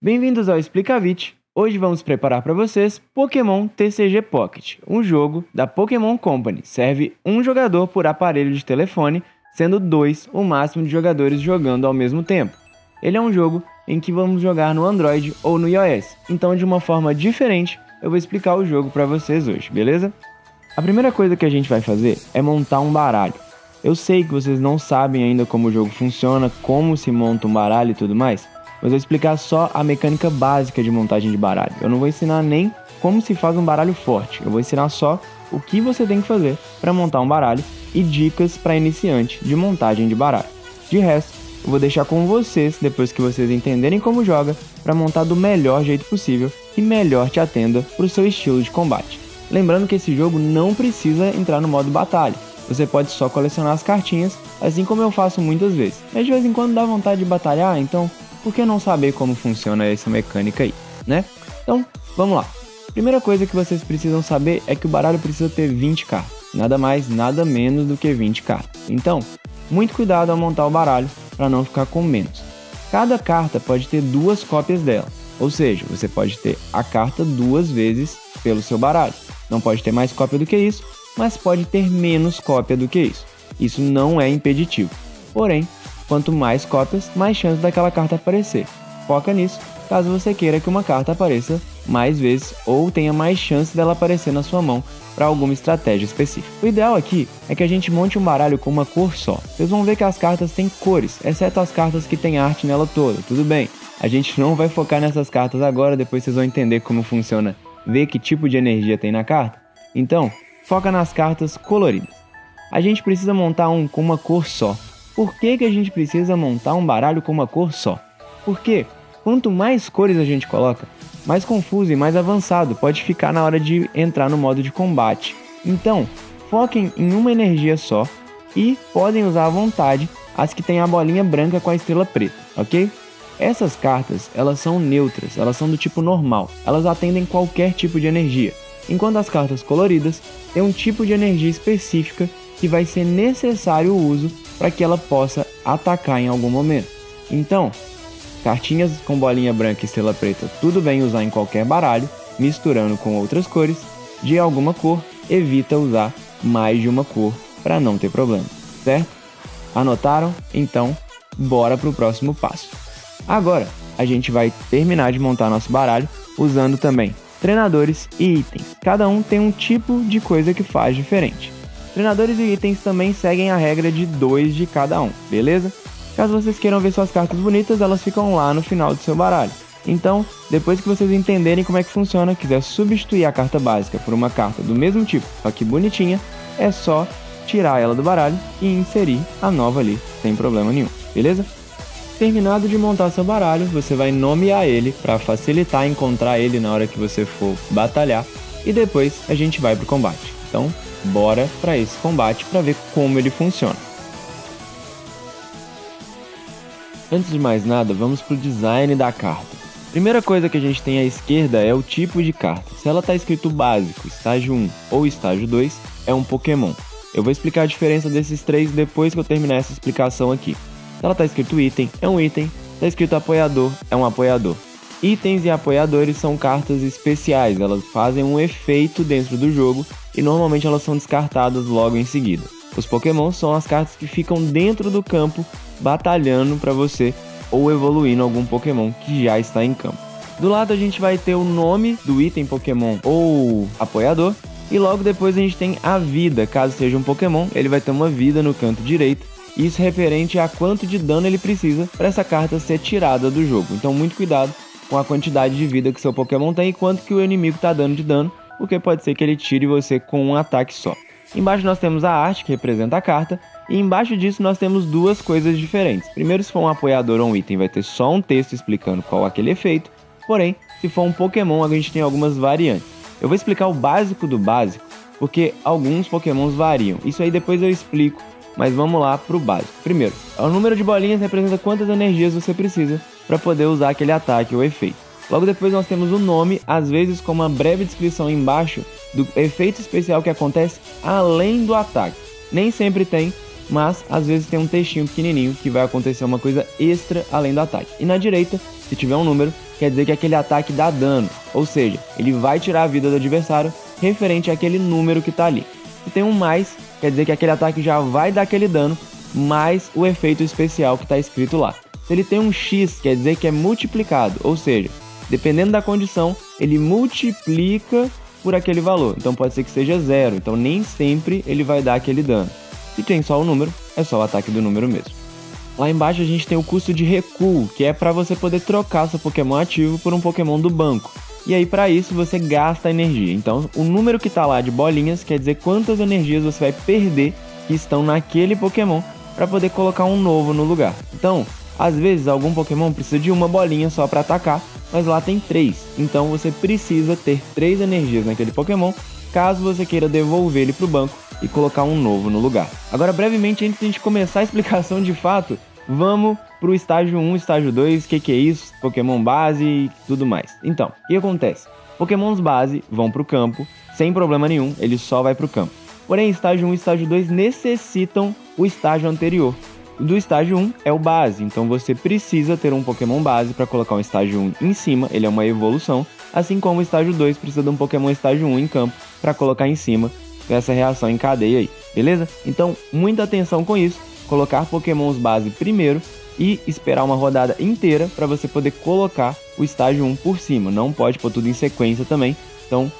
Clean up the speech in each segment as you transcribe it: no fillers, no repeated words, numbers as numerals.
Bem-vindos ao Explicavit. Hoje vamos preparar para vocês Pokémon TCG Pocket, um jogo da Pokémon Company. Serve um jogador por aparelho de telefone, sendo 2 o máximo de jogadores jogando ao mesmo tempo. Ele é um jogo em que vamos jogar no Android ou no iOS, então de uma forma diferente eu vou explicar o jogo para vocês hoje, beleza? A primeira coisa que a gente vai fazer é montar um baralho. Eu sei que vocês não sabem ainda como o jogo funciona, como se monta um baralho e tudo mais, mas eu vou explicar só a mecânica básica de montagem de baralho. Eu não vou ensinar nem como se faz um baralho forte, eu vou ensinar só o que você tem que fazer para montar um baralho e dicas para iniciante de montagem de baralho. De resto, eu vou deixar com vocês, depois que vocês entenderem como joga, para montar do melhor jeito possível e melhor te atenda para o seu estilo de combate. Lembrando que esse jogo não precisa entrar no modo batalha, você pode só colecionar as cartinhas, assim como eu faço muitas vezes. Mas de vez em quando dá vontade de batalhar, então por que não saber como funciona essa mecânica aí, né? Então, vamos lá. Primeira coisa que vocês precisam saber é que o baralho precisa ter 20 cartas. Nada mais, nada menos do que 20 cartas. Então, muito cuidado ao montar o baralho para não ficar com menos. Cada carta pode ter 2 cópias dela. Ou seja, você pode ter a carta 2 vezes pelo seu baralho. Não pode ter mais cópia do que isso, mas pode ter menos cópia do que isso. Isso não é impeditivo. Porém, quanto mais cópias, mais chance daquela carta aparecer. Foca nisso, caso você queira que uma carta apareça mais vezes ou tenha mais chance dela aparecer na sua mão para alguma estratégia específica. O ideal aqui é que a gente monte um baralho com uma cor só. Vocês vão ver que as cartas têm cores, exceto as cartas que tem arte nela toda. Tudo bem, a gente não vai focar nessas cartas agora, depois vocês vão entender como funciona, ver que tipo de energia tem na carta. Então, foca nas cartas coloridas. A gente precisa montar um com uma cor só. Por que a gente precisa montar um baralho com uma cor só? Porque quanto mais cores a gente coloca, mais confuso e mais avançado pode ficar na hora de entrar no modo de combate. Então, foquem em uma energia só e podem usar à vontade as que têm a bolinha branca com a estrela preta, ok? Essas cartas, elas são neutras, elas são do tipo normal, elas atendem qualquer tipo de energia, enquanto as cartas coloridas têm um tipo de energia específica que vai ser necessário o uso para que ela possa atacar em algum momento. Então, cartinhas com bolinha branca e estrela preta tudo bem usar em qualquer baralho, misturando com outras cores de alguma cor, evita usar mais de uma cor para não ter problema, certo? Anotaram? Então, bora para o próximo passo. Agora, a gente vai terminar de montar nosso baralho usando também treinadores e itens. Cada um tem um tipo de coisa que faz diferente. Treinadores e itens também seguem a regra de 2 de cada um, beleza? Caso vocês queiram ver suas cartas bonitas, elas ficam lá no final do seu baralho. Então, depois que vocês entenderem como é que funciona, quiser substituir a carta básica por uma carta do mesmo tipo, só que bonitinha, é só tirar ela do baralho e inserir a nova ali, sem problema nenhum, beleza? Terminado de montar seu baralho, você vai nomear ele para facilitar encontrar ele na hora que você for batalhar e depois a gente vai pro combate. Então, bora para esse combate para ver como ele funciona. Antes de mais nada, vamos pro design da carta. Primeira coisa que a gente tem à esquerda é o tipo de carta. Se ela está escrito básico, estágio 1 ou estágio 2, é um Pokémon. Eu vou explicar a diferença desses 3 depois que eu terminar essa explicação aqui. Se ela está escrito item, é um item. Está escrito apoiador, é um apoiador. Itens e apoiadores são cartas especiais, elas fazem um efeito dentro do jogo e normalmente elas são descartadas logo em seguida. Os Pokémon são as cartas que ficam dentro do campo batalhando para você ou evoluindo algum Pokémon que já está em campo. Do lado a gente vai ter o nome do item Pokémon ou apoiador e logo depois a gente tem a vida. Caso seja um Pokémon, ele vai ter uma vida no canto direito. Isso referente a quanto de dano ele precisa para essa carta ser tirada do jogo. Então muito cuidado com a quantidade de vida que seu Pokémon tem e quanto que o inimigo está dando de dano, porque pode ser que ele tire você com um ataque só. Embaixo nós temos a arte que representa a carta e embaixo disso nós temos 2 coisas diferentes. Primeiro, se for um apoiador ou um item, vai ter só um texto explicando qual é aquele efeito. Porém, se for um Pokémon, a gente tem algumas variantes. Eu vou explicar o básico do básico, porque alguns Pokémons variam. Isso aí depois eu explico. Mas vamos lá pro básico. Primeiro, o número de bolinhas representa quantas energias você precisa para poder usar aquele ataque ou efeito. Logo depois nós temos o nome, às vezes com uma breve descrição embaixo do efeito especial que acontece além do ataque. Nem sempre tem, mas às vezes tem um textinho pequenininho que vai acontecer uma coisa extra além do ataque. E na direita, se tiver um número, quer dizer que aquele ataque dá dano, ou seja, ele vai tirar a vida do adversário referente àquele número que está ali. Se tem um mais, quer dizer que aquele ataque já vai dar aquele dano, mais o efeito especial que está escrito lá. Se ele tem um X, quer dizer que é multiplicado, ou seja, dependendo da condição, ele multiplica por aquele valor. Então pode ser que seja 0, então nem sempre ele vai dar aquele dano. Se tem só o número, é só o ataque do número mesmo. Lá embaixo a gente tem o custo de recuo, que é para você poder trocar seu Pokémon ativo por um Pokémon do banco. E aí para isso você gasta energia. Então o número que está lá de bolinhas quer dizer quantas energias você vai perder que estão naquele Pokémon para poder colocar um novo no lugar. Então, às vezes algum Pokémon precisa de uma bolinha só para atacar, mas lá tem 3. Então você precisa ter 3 energias naquele Pokémon, caso você queira devolver ele para o banco e colocar um novo no lugar. Agora, brevemente, antes de a gente começar a explicação de fato, vamos para o estágio 1, estágio 2, o que é isso, Pokémon base e tudo mais. Então, o que acontece? Pokémons base vão para o campo, sem problema nenhum, ele só vai para o campo. Porém, estágio 1 e estágio 2 necessitam o estágio anterior. Do estágio 1 é o base, então você precisa ter um Pokémon base para colocar um estágio 1 em cima, ele é uma evolução, assim como o estágio 2 precisa de um Pokémon estágio 1 em campo para colocar em cima essa reação em cadeia aí, beleza? Então, muita atenção com isso, colocar Pokémons base primeiro e esperar uma rodada inteira para você poder colocar o estágio 1 por cima, não pode pôr tudo em sequência também, então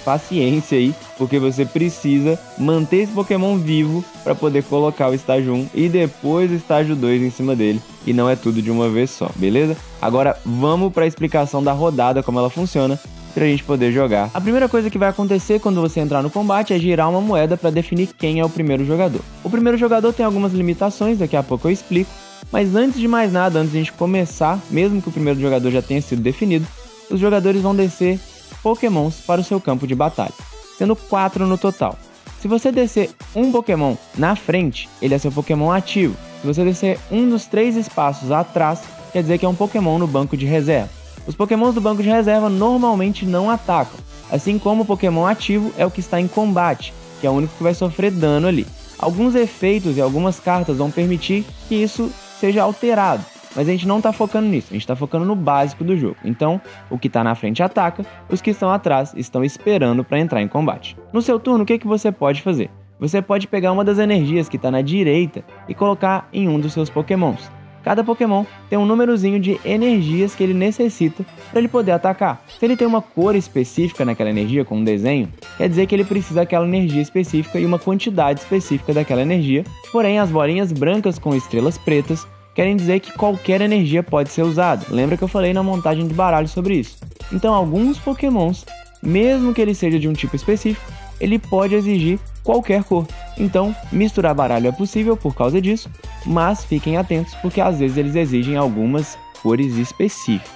paciência aí, porque você precisa manter esse Pokémon vivo para poder colocar o estágio 1 e depois o estágio 2 em cima dele, e não é tudo de uma vez só, beleza? Agora vamos para a explicação da rodada, como ela funciona, para a gente poder jogar. A primeira coisa que vai acontecer quando você entrar no combate é girar uma moeda para definir quem é o primeiro jogador. O primeiro jogador tem algumas limitações, daqui a pouco eu explico, mas antes de mais nada, antes de a gente começar, mesmo que o primeiro jogador já tenha sido definido, os jogadores vão descer Pokémons para o seu campo de batalha, sendo 4 no total. Se você descer um Pokémon na frente, ele é seu Pokémon ativo. Se você descer um dos 3 espaços atrás, quer dizer que é um Pokémon no banco de reserva. Os Pokémons do banco de reserva normalmente não atacam, assim como o Pokémon ativo é o que está em combate, que é o único que vai sofrer dano ali. Alguns efeitos e algumas cartas vão permitir que isso seja alterado, mas a gente não está focando nisso, a gente está focando no básico do jogo. Então, o que está na frente ataca, os que estão atrás estão esperando para entrar em combate. No seu turno, o que você pode fazer? Você pode pegar uma das energias que está na direita e colocar em um dos seus Pokémons. Cada Pokémon tem um númerozinho de energias que ele necessita para ele poder atacar. Se ele tem uma cor específica naquela energia, com um desenho, quer dizer que ele precisa daquela energia específica e uma quantidade específica daquela energia. Porém, as bolinhas brancas com estrelas pretas querem dizer que qualquer energia pode ser usada. Lembra que eu falei na montagem de baralho sobre isso? Então, alguns Pokémons, mesmo que ele seja de um tipo específico, ele pode exigir qualquer cor. Então, misturar baralho é possível por causa disso, mas fiquem atentos porque às vezes eles exigem algumas cores específicas.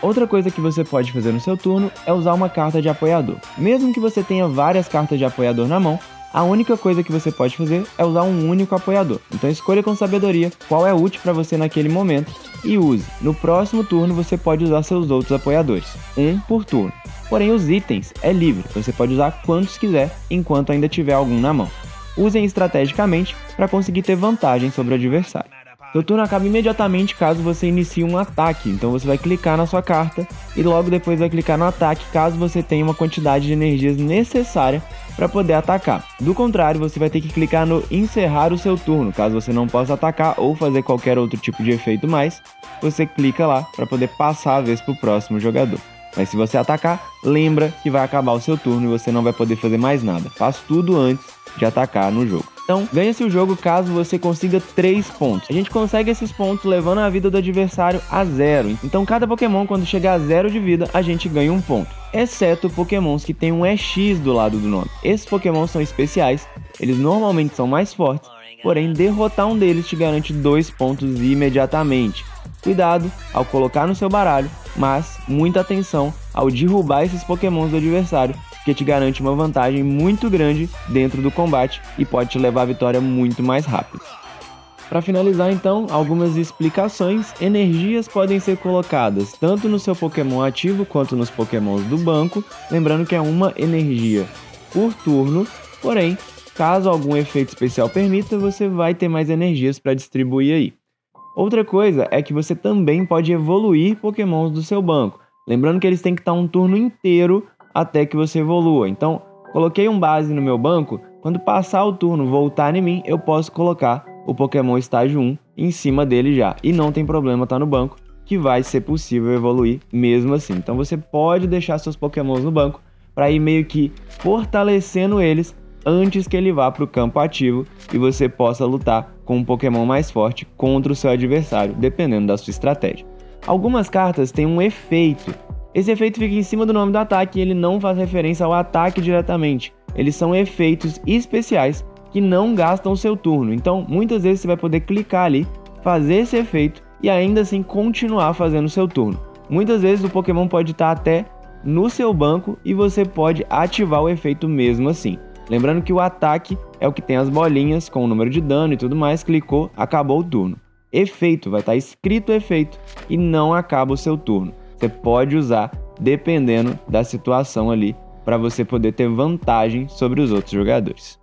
Outra coisa que você pode fazer no seu turno é usar uma carta de apoiador. Mesmo que você tenha várias cartas de apoiador na mão, a única coisa que você pode fazer é usar um único apoiador. Então escolha com sabedoria qual é útil para você naquele momento e use. No próximo turno você pode usar seus outros apoiadores, um por turno. Porém os itens é livre, você pode usar quantos quiser enquanto ainda tiver algum na mão. Usem estrategicamente para conseguir ter vantagem sobre o adversário. Seu turno acaba imediatamente caso você inicie um ataque, então você vai clicar na sua carta e logo depois vai clicar no ataque caso você tenha uma quantidade de energias necessária para poder atacar. Do contrário, você vai ter que clicar no encerrar o seu turno, caso você não possa atacar ou fazer qualquer outro tipo de efeito mais, você clica lá para poder passar a vez para o próximo jogador. Mas se você atacar, lembra que vai acabar o seu turno e você não vai poder fazer mais nada. Faz tudo antes de atacar no jogo. Então, ganha-se o jogo caso você consiga 3 pontos. A gente consegue esses pontos levando a vida do adversário a 0. Então, cada Pokémon, quando chegar a 0 de vida, a gente ganha 1 ponto. Exceto Pokémons que tem um EX do lado do nome. Esses Pokémons são especiais, eles normalmente são mais fortes, porém, derrotar um deles te garante 2 pontos imediatamente. Cuidado ao colocar no seu baralho, mas muita atenção ao derrubar esses Pokémons do adversário, que te garante uma vantagem muito grande dentro do combate e pode te levar à vitória muito mais rápido. Para finalizar então, algumas explicações. Energias podem ser colocadas tanto no seu Pokémon ativo quanto nos Pokémons do banco, lembrando que é uma energia por turno, porém caso algum efeito especial permita, você vai ter mais energias para distribuir aí. Outra coisa é que você também pode evoluir pokémons do seu banco. Lembrando que eles têm que estar um turno inteiro até que você evolua. Então, coloquei um base no meu banco, quando passar o turno voltar em mim, eu posso colocar o Pokémon estágio 1 em cima dele já. E não tem problema estar no banco, que vai ser possível evoluir mesmo assim. Então você pode deixar seus Pokémons no banco para ir meio que fortalecendo eles antes que ele vá para o campo ativo e você possa lutar com um Pokémon mais forte contra o seu adversário, dependendo da sua estratégia. Algumas cartas têm um efeito. Esse efeito fica em cima do nome do ataque e ele não faz referência ao ataque diretamente. Eles são efeitos especiais que não gastam o seu turno. Então, muitas vezes você vai poder clicar ali, fazer esse efeito e ainda assim continuar fazendo o seu turno. Muitas vezes o Pokémon pode estar até no seu banco e você pode ativar o efeito mesmo assim. Lembrando que o ataque é o que tem as bolinhas com o número de dano e tudo mais, clicou, acabou o turno. Efeito, vai estar escrito efeito e não acaba o seu turno. Você pode usar dependendo da situação ali para você poder ter vantagem sobre os outros jogadores.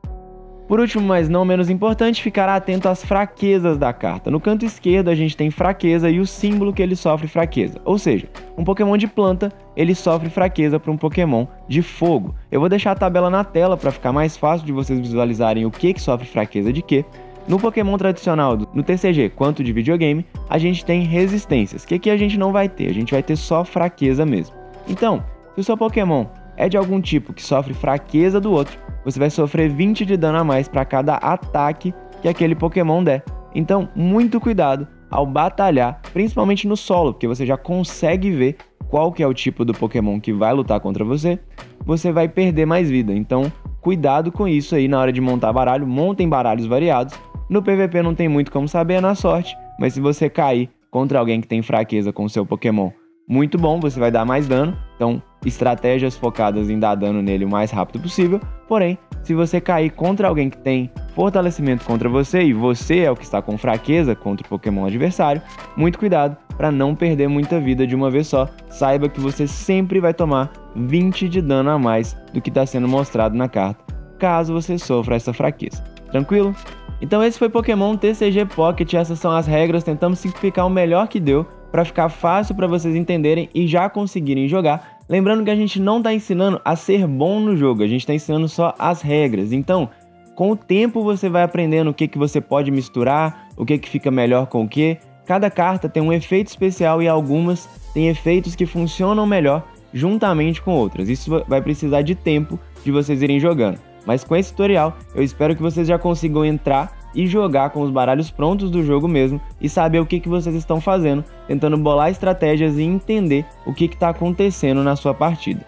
Por último, mas não menos importante, ficar atento às fraquezas da carta. No canto esquerdo a gente tem fraqueza e o símbolo que ele sofre fraqueza. Ou seja, um Pokémon de planta, ele sofre fraqueza para um Pokémon de fogo. Eu vou deixar a tabela na tela para ficar mais fácil de vocês visualizarem o que sofre fraqueza de quê. No Pokémon tradicional, no TCG quanto de videogame, a gente tem resistências, que aqui a gente não vai ter, a gente vai ter só fraqueza mesmo. Então, se o seu Pokémon é de algum tipo que sofre fraqueza do outro, você vai sofrer 20 de dano a mais para cada ataque que aquele Pokémon der. Então, muito cuidado ao batalhar, principalmente no solo, porque você já consegue ver qual que é o tipo do Pokémon que vai lutar contra você, você vai perder mais vida. Então, cuidado com isso aí na hora de montar baralho, montem baralhos variados. No PVP não tem muito como saber, é na sorte, mas se você cair contra alguém que tem fraqueza com o seu Pokémon, muito bom, você vai dar mais dano, então estratégias focadas em dar dano nele o mais rápido possível. Porém, se você cair contra alguém que tem fortalecimento contra você e você é o que está com fraqueza contra o Pokémon adversário, muito cuidado para não perder muita vida de uma vez só. Saiba que você sempre vai tomar 20 de dano a mais do que está sendo mostrado na carta, caso você sofra essa fraqueza. Tranquilo? Então esse foi Pokémon TCG Pocket, essas são as regras, tentamos simplificar o melhor que deu para ficar fácil para vocês entenderem e já conseguirem jogar. Lembrando que a gente não está ensinando a ser bom no jogo, a gente está ensinando só as regras. Então, com o tempo você vai aprendendo o que você pode misturar, o que fica melhor com o que. Cada carta tem um efeito especial e algumas têm efeitos que funcionam melhor juntamente com outras. Isso vai precisar de tempo de vocês irem jogando. Mas com esse tutorial, eu espero que vocês já consigam entrar e jogar com os baralhos prontos do jogo mesmo e saber o que vocês estão fazendo, tentando bolar estratégias e entender o que está acontecendo na sua partida.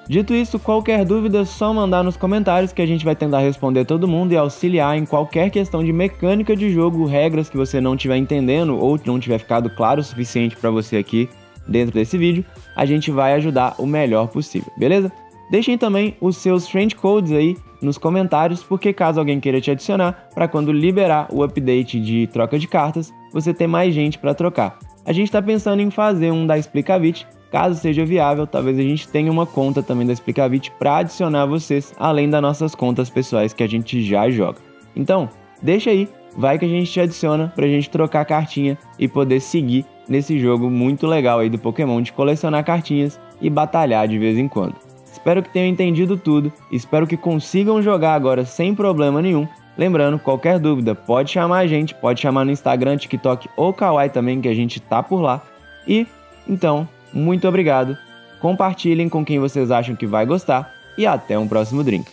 Dito isso, qualquer dúvida é só mandar nos comentários que a gente vai tentar responder todo mundo e auxiliar em qualquer questão de mecânica de jogo, regras que você não estiver entendendo ou não tiver ficado claro o suficiente para você aqui dentro desse vídeo, a gente vai ajudar o melhor possível, beleza? Deixem também os seus friend codes aí nos comentários, porque caso alguém queira te adicionar, para quando liberar o update de troca de cartas, você ter mais gente para trocar. A gente está pensando em fazer um da Explicavit, caso seja viável, talvez a gente tenha uma conta também da Explicavit para adicionar vocês, além das nossas contas pessoais que a gente já joga. Então, deixa aí, vai que a gente te adiciona para a gente trocar cartinha e poder seguir nesse jogo muito legal aí do Pokémon, de colecionar cartinhas e batalhar de vez em quando. Espero que tenham entendido tudo, espero que consigam jogar agora sem problema nenhum. Lembrando, qualquer dúvida pode chamar a gente, pode chamar no Instagram, TikTok ou Kawaii também, que a gente tá por lá. E, então, muito obrigado, compartilhem com quem vocês acham que vai gostar e até um próximo drink.